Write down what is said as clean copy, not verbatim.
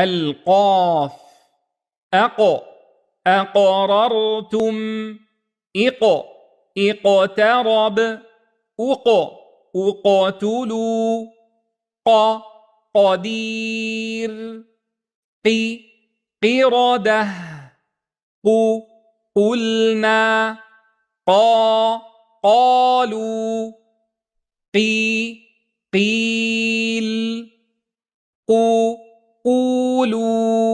القاف أقررتم اقترب اقتلوا قدير قردة قلنا قالوا قيل قولوا